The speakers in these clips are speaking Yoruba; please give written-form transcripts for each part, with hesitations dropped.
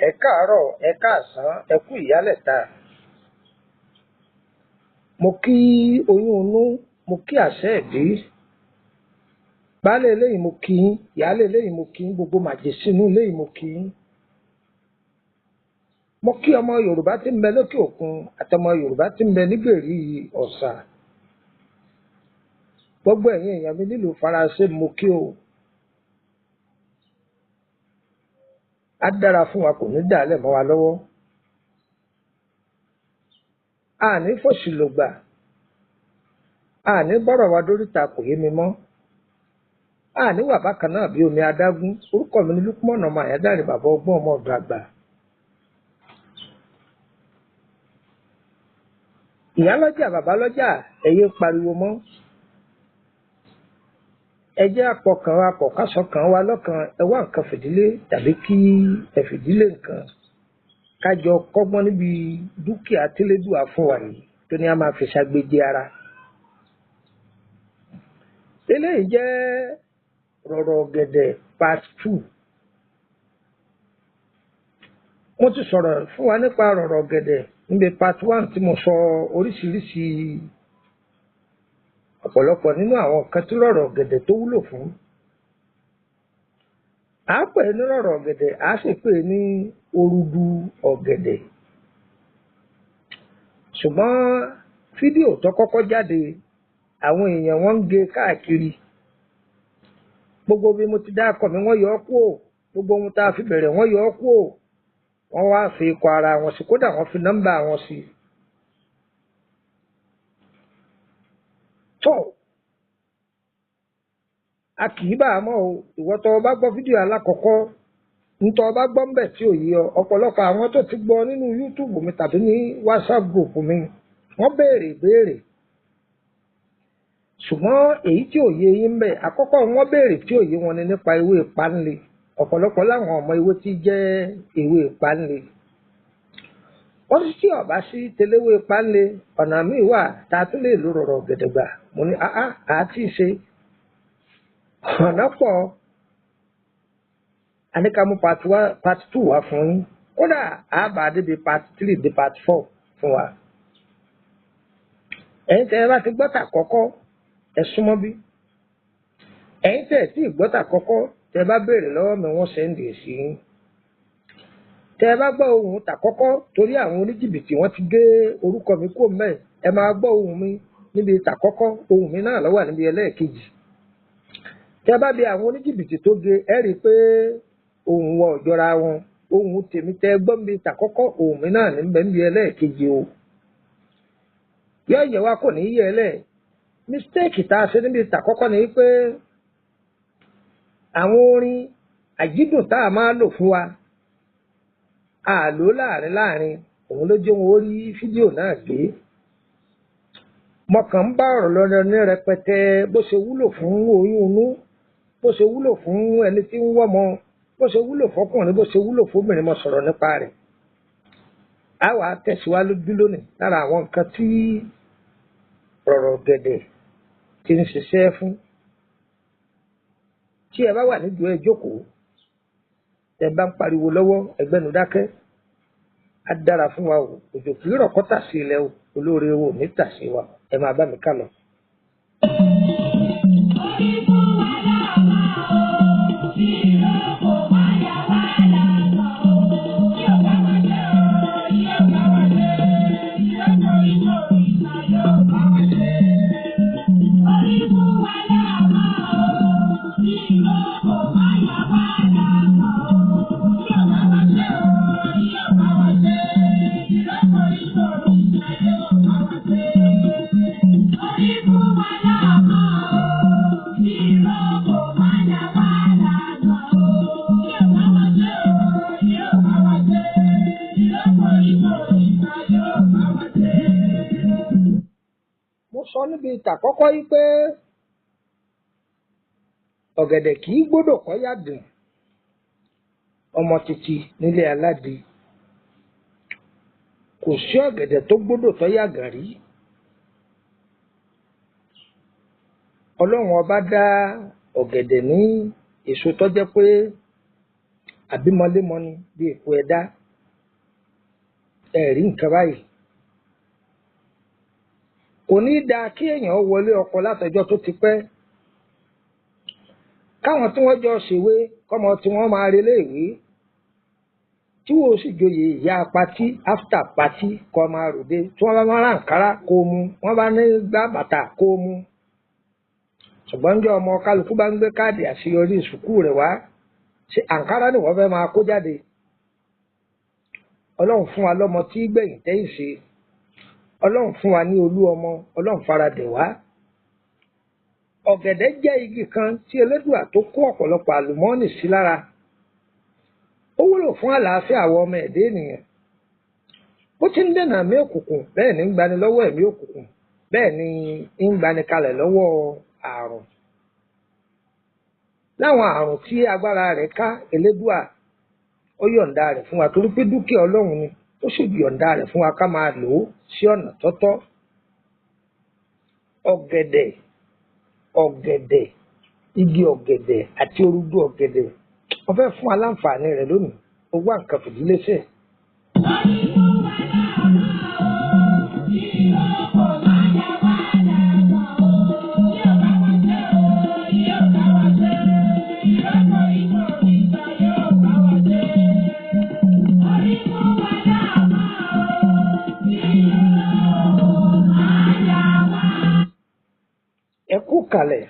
Ẹ káàárọ̀, ẹ káàsán, ẹ kú ìyálẹ̀ta. Mo kí oyún inú, mo kí àṣẹ ìdí. Baálé eléyìí mo kí yín, ìyálé eléyìí mo kí yín, gbogbo màjèṣínú eléyìí mo kí yín. Mo kí ọmọ Yorùbá tí ń bẹ lókè òkun àtọmọ Yorùbá tí ń bẹ nígbèrí ọ̀sà. Gbogbo ẹ̀yin èèyàn mi nílùú Faransé mo kí o. Á dára fún wa, kò ní dàálẹ̀ mọ́ wa lọ́wọ́. Àní fòṣì lògbà, àní bọ́rọ̀ wa dóríta kò yé mi mọ́. Àní wà bákan náà bí omi adágún. Orúkọ mi ni Lukman ọmọ Àyádáre, bàbá ọgbọ́n ọmọ ọ̀dọ̀ àgbà. Ìyá lọ́jà, bàbá lọ́jà, ẹ yé pariwo mọ́. Ẹ jẹ́ apọ̀kásọ̀kan wa lọ́kàn, ẹ wá nǹkan fìdílé tàbí kí ẹ fìdílé nǹkan. Kájọ kọ́gbọ́n níbi dúkìá tílédùá fún wa yìí tó ní a máa fi ṣàgbéjì ara. Eléyìí jẹ́ rọ̀rọ̀ ọ̀gẹ̀dẹ̀ part 2. Mo ti sọ̀rọ̀ fún wa nípa rọ̀rọ̀ ọ̀gẹ̀dẹ̀ níbi part 1 tí mo sọ oríṣiríṣi ọ̀pọ̀lọpọ̀ nínú àwọn nǹkan tí rọ̀rọ̀ ọ̀gẹ̀dẹ̀ tó wúlò fún. À á pè é ní rọ̀rọ̀ ọ̀gẹ̀dẹ̀, à á sì pè é ní orudu ọ̀gẹ̀dẹ̀. Ṣùgbọ́n fídíò tó kọ́kọ́ jáde, àwọn èèyàn wọ́n ń gé káàkiri. Gbogbo bí mo ti dákọ̀ mi wọ́n yọ ọ́ kúò, gbogbo ohun tá a fi bẹ̀rẹ̀ wọ́n yọ ọ́ kúò. Wọ́n wá fi ikọ̀ ara wọn sí, kódà wọ́n fi nọ́mbà wọn sí. Tó a kì í bá a mọ́ o, ìwọ tó o bá gbọ́ fídíò alákọ̀ọ́kọ́, ntọ́ ọba gbọ́ mbẹ̀ tí ò yé ọ, ọ̀pọ̀lọpọ̀ àwọn tó ti gbọ́ nínú YouTube mi tàbí ní WhatsApp group mi, wọ́n béèrè ìbéèrè. Ṣùgbọ́n èyí tí ò yé yín mbẹ̀, àkọ́kọ́ wọ́n béèrè tí ò yé wọn ni nípa ewé ìpánlé. Ọ̀pọ̀lọpọ̀ láwọn ọmọ ewé tí jẹ́ ewé ìpánlé. Wọ́n sì tí ọ̀bá sí tẹléwé ìpánlé, ọ̀nà míì wà tá a tún lè lo rọ̀rọ̀ ọ̀gẹ̀dẹ̀ gbà. Mo ní àti ṣe ọ̀nà pọ̀. Àníkà mú part 2 wá fún yín. Kódà àbá débi part 3 dé part 4 fún wa. Ẹ̀yin tẹ́ ẹ bá ti gbọ́tà kọ́kọ́, ẹ súnmọ́ bí. Ẹ̀yin tẹ́ ẹ tí gbọ́tà kọ́kọ́, tẹ́ ẹ bá béèrè lọ́wọ́ mi wọ́n sẹ́ndì sí yín. Tẹ́ ẹ bá gbọ́ ohùn tà kọ́kọ́, torí àwọn oníjìbìtì wọ́n ti gé orúkọ mi kúrò mẹ́. Ẹ máa gbọ́ ohùn mi níbi tà kọ́kọ́, ohùn mi náà ló wà níbi ẹlẹ́ẹ̀kejì. Tẹ́ ẹ bá bi àwọn oníjìbìtì tó gé, ẹ rí i pé ohùn wọn ò jọra wọn. Ohùn tèmi tẹ́ gbọ́ níbi tàkọ́kọ́, ohùn mi náà níbi ẹlẹ́ẹ̀kejì o. Yọ̀ọ̀yẹ̀ wa kò ní yẹ ẹlẹ́. Mistake tá a ṣe níbi tàkọ́kọ́ ni pé àwọn orin àjídùn tá a máa lò fún wa, a lò láàrin òun ló jẹ́ wọn ó rí fídíò náà gbé. Mo kàn ń bá ọ̀rọ̀ lọ ní rẹpẹtẹ bó ṣe wúlò fún oyún inú, bó ṣe wúlò fún ẹni tí ń wọ́mọ, bó ṣe wúlò fọkùnrin, bó ṣe wúlò fóbìnrin, mo sọ̀rọ̀ nípa rẹ̀. A wà tẹ̀síwájú lónìí lára àwọn nǹkan tí rọ̀rọ̀ ọ̀gẹ̀dẹ̀ ti ń ṣiṣẹ́ fún. Tí ẹ bá wà nídùú ẹ jókòó, ẹ bá ń pariwo lọ́wọ́, ẹgbẹ́nu dákẹ́. Á dára fún wa o, òjò kì í rọ̀ kó tà sí ilẹ̀ o, olóore wo ní tà sí wa. Ẹ máa bá mi ká lọ. Thank you. níbi ìtàkọ́kọ́ yìí pé ọ̀gẹ̀dẹ̀ kì í gbọ́dọ̀ kọ́ yàdùn ọmọ títí nílé aládìí kò sí ọ̀gẹ̀dẹ̀ tó gbọ́dọ̀ tó yàgàn rí. Ọlọ́run ọba dá ọ̀gẹ̀dẹ̀ ní èso tó jẹ́ pé àbímọlémọ ni bí èpo ẹ̀dá ẹ̀rí nǹkan báyìí. Kò ní dáa kí èèyàn wọlé ọkọ látọjọ́ tó ti pẹ́ káwọn tí wọ́n jọ ṣèwé kọ́mọ tí wọ́n máa relé ìwé tí wọ́n sì joyè ìyá patí after patí kọ́ máa ròde tí wọ́n bá máa rán àǹkárá kó mu wọ́n bá ní gbá bàtà kó mu. Ṣùgbọ́n jẹ́ ọmọ kálukú bá ń gbé káàdì àṣeyọrí sùkúù rẹ̀ wá ṣe àǹkárá ni wọ́n fẹ́ máa kó jáde. Ọlọ́run fún wa lọ́mọ tí gbẹ̀yìn tẹ́yìn ṣe. Ọlọ́run fún wa ní olú ọmọ, Ọlọ́run faradẹ̀ wá. Ọ̀gẹ̀dẹ̀ jẹ́ igi kan tí Elédùà tó kó ọ̀pọ̀lọpọ̀ àlùmọ́ọ́nì sí lára. Ó wúlò fún àlàáfíà àwọn ọmọ ẹ̀dá ènìyàn. Ó ti ń dènà ẹ̀mí òkùnkùn, bẹ́ẹ̀ ni ń gbani lọ́wọ́ ẹ̀mí òkùnkùn, bẹ́ẹ̀ ni ń gbani kalẹ̀ lọ́wọ́ àrùn. Láwọn àrùn tí agbára rẹ̀ ká Elédùà ó yọ̀ǹda rẹ̀ fún wa torí pé dúkìá Ọlọ́run ni ó sì yọ̀ǹda rẹ̀ fún wa ká máa lò ó sí ọ̀nà tọ́tọ́. Ọ̀gẹ̀dẹ̀ igi ọ̀gẹ̀dẹ̀ àti orúgbó ọ̀gẹ̀dẹ̀ wọ́n fẹ́ fún aláǹfààní rẹ̀ lónìí ó wá nǹkan fìdílé sẹ̀. Ẹ kú kalẹ̀.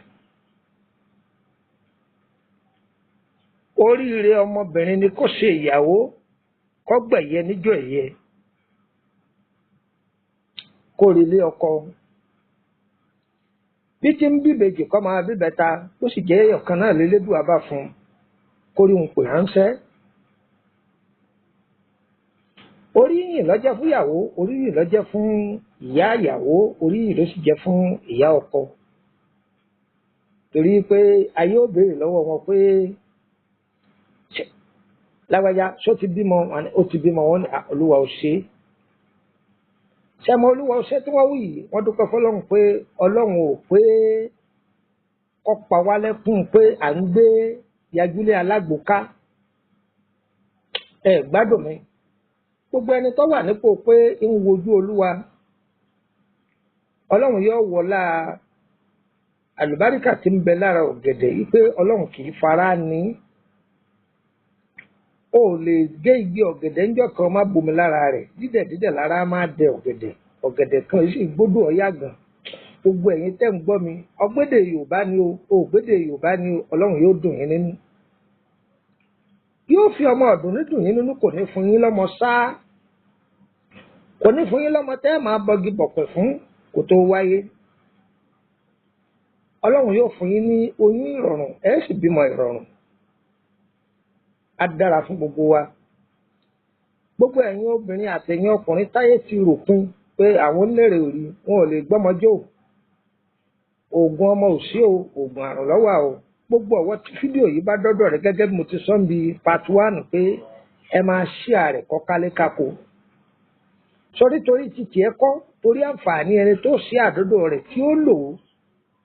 Oríire ọmọbìnrin ni kó ṣe ìyàwó kó gbẹ̀yẹ níjọ́ ẹ̀yẹ kó relé ọkọ. Bí tí ń bíbejì kó máa bíbẹta ó sì jẹ́ ọ̀kan náà l'Elédùà bá fún kó rí òun pè ránṣẹ́. Oríyìn ló jẹ́ fún ìyàwó, oríyìn ló jẹ́ fún ìyá ìyàwó, oríyìn ló sì jẹ́ fún ìyá ọkọ. Torí pé ayé ó béèrè lọ́wọ́ wọn pé lágbájá ṣó ti bímọ, ó ti bímọ, wọn ní Olúwa ò ṣe. Ṣẹ́mọ Olúwa ò ṣe tí wọ́n wí yìí wọ́n dúpẹ́ fọlọ́run pé Ọlọ́run ò pé kọ́ pa wá lẹ́kùn pé à ń gbé yajúlé alágbòká. Ẹ gbádùn mi. Gbogbo ẹni tó wà nípò pé ń wojú Olúwa Ọlọ́run yóò wọlá àlùbáríkà tí ń bẹ lára ọ̀gẹ̀dẹ̀ yìí pé Ọlọ́run kì í fara ní. O lè gé igi ọ̀gẹ̀dẹ̀ ńjọ́ kan má bomi lára rẹ̀ dídẹ̀ lára máa dẹ ọ̀gẹ̀dẹ̀ kan yìí sì gbódò ọ̀yà gan. Gbogbo ẹ̀yin tẹ́ ń gbọ́ mi ọgbédè Yorùbá ni o ògbédè Yorùbá ni o Ọlọ́run yóò dùn yín nínú. Yóò fi ọmọ ọ̀dùn nídùn yín nínú kò ní fún yín lọ́mọ sáá. Kò ní fún yín lọ́mọ tẹ́ máa bọgi bọ̀pẹ̀ fún kó tó wáyé. Ọlọ́run yóò fún yín ní oyún ìrọ̀rùn ẹ sì bímọ ìrọ̀rùn. Á dára fún gbogbo wa. Gbogbo ẹ̀yin obìnrin àtẹ̀yin ọkùnrin táyé ti rò pin pé àwọn lérè òrí wọn ò lè gbọ́mọjó. Oògùn ọmọ ò sí o, oògùn àrùn ló wà o. Gbogbo ọwọ́ tí fídíò yìí bá dọ́dọ̀ rẹ̀ gẹ́gẹ́ bí mo ti sọ bí part 1 pé ẹ máa share rẹ̀ kọ́ kálékáko. Sọrí torí títí ẹ kọ́ torí àǹfààní ẹni tó ṣe àdọ́dọ̀ rẹ̀ tí ó lò ó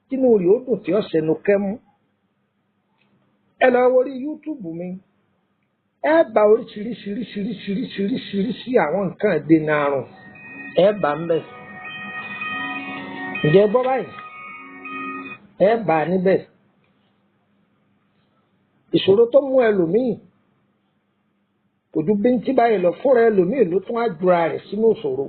tínú rẹ̀ ó dùn tí ó ṣẹnu kẹ́mú. Ẹ lọ wọrí YouTube mi. Ẹ bá oríṣiríṣiríṣiríṣiríṣiríṣi àwọn nǹkan ìdènà àrùn ẹ bá ń bẹ̀. Ǹjẹ́ gbọ́ báyìí? Ẹ bá a níbẹ̀. Ìṣòro tó mú ẹlòmíì kò ju bíntín báyìí lọ fúnra ẹlòmíì ló tún á jura rẹ̀ sínú ìṣòro.